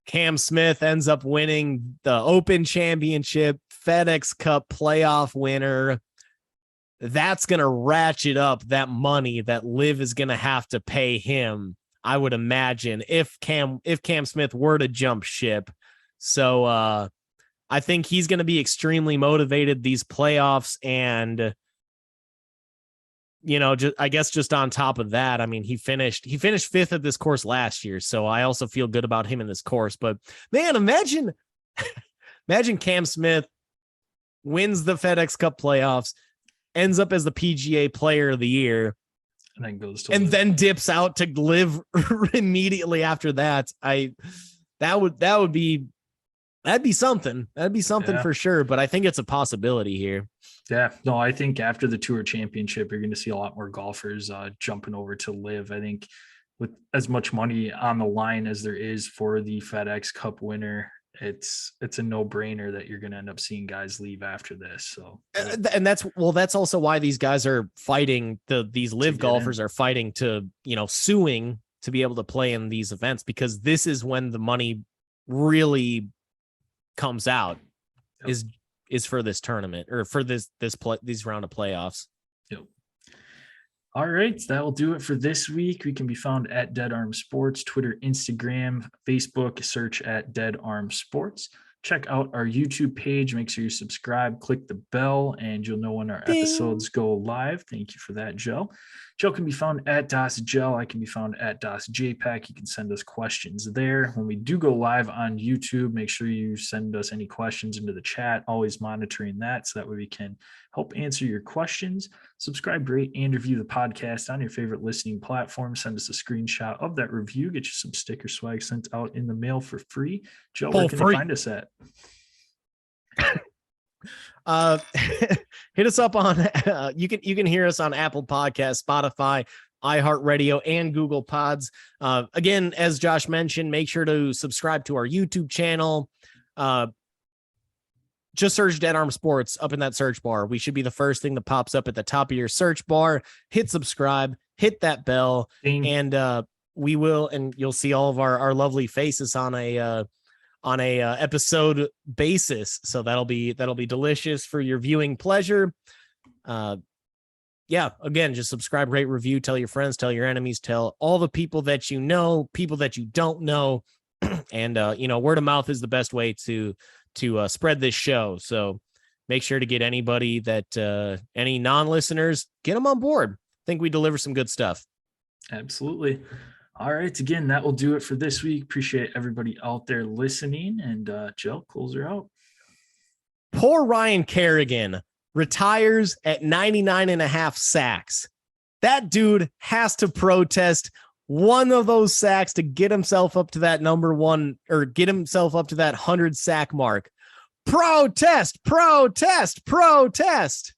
Cam Smith ends up winning the Open Championship, FedEx Cup playoff winner. That's going to ratchet up that money that Liv is going to have to pay him, I would imagine, if Cam Smith were to jump ship. So I think he's going to be extremely motivated these playoffs. And, just on top of that, I mean, he finished 5th at this course last year. So I also feel good about him in this course. But man, imagine Cam Smith wins the FedEx Cup playoffs, ends up as the PGA Player of the Year, and then goes to then dips out to live immediately after that. That'd be something. That'd be something for sure. But I think it's a possibility here. Yeah, no, I think after the Tour Championship, you're going to see a lot more golfers jumping over to live. I think with as much money on the line as there is for the FedEx Cup winner, it's a no-brainer that you're going to end up seeing guys leave after this. So, and that's also why these guys are fighting. These live golfers are fighting to, suing to be able to play in these events, because this is when the money really comes out. Yep. is for this tournament, or for these round of playoffs. Yep. All right, that will do it for this week. We can be found at Dead Arm Sports, Twitter, Instagram, Facebook, search at Dead Arm Sports. Check out our YouTube page. Make sure you subscribe, click the bell, and you'll know when our episodes go live. Thank you for that, Joe. Joe can be found at DosGel. I can be found at DosJPack. You can send us questions there. When we do go live on YouTube, make sure you send us any questions into the chat, always monitoring that so that way we can help answer your questions. Subscribe, rate, and review the podcast on your favorite listening platform. Send us a screenshot of that review. Get you some sticker swag sent out in the mail for free. Joe, where can you find us at? Hit us up on you can hear us on Apple Podcasts, Spotify, iHeartRadio, and Google Pods. Again, as Josh mentioned, make sure to subscribe to our YouTube channel. Just search Dead Arm Sports up in that search bar. We should be the first thing that pops up at the top of your search bar. Hit subscribe, hit that bell, and we will, and you'll see all of our lovely faces on a episode basis. So that'll be delicious for your viewing pleasure. Again, just subscribe, rate, review, tell your friends, tell your enemies, tell all the people that you know, people that you don't know. And word of mouth is the best way to spread this show. So make sure to get anybody that any non-listeners, get them on board. I think we deliver some good stuff. Absolutely. All right. Again, that will do it for this week. Appreciate everybody out there listening. And Joe, close her out. Poor Ryan Kerrigan retires at 99.5 sacks. That dude has to protest one of those sacks to get himself up to that number one, or get himself up to that 100 sack mark. Protest, protest, protest.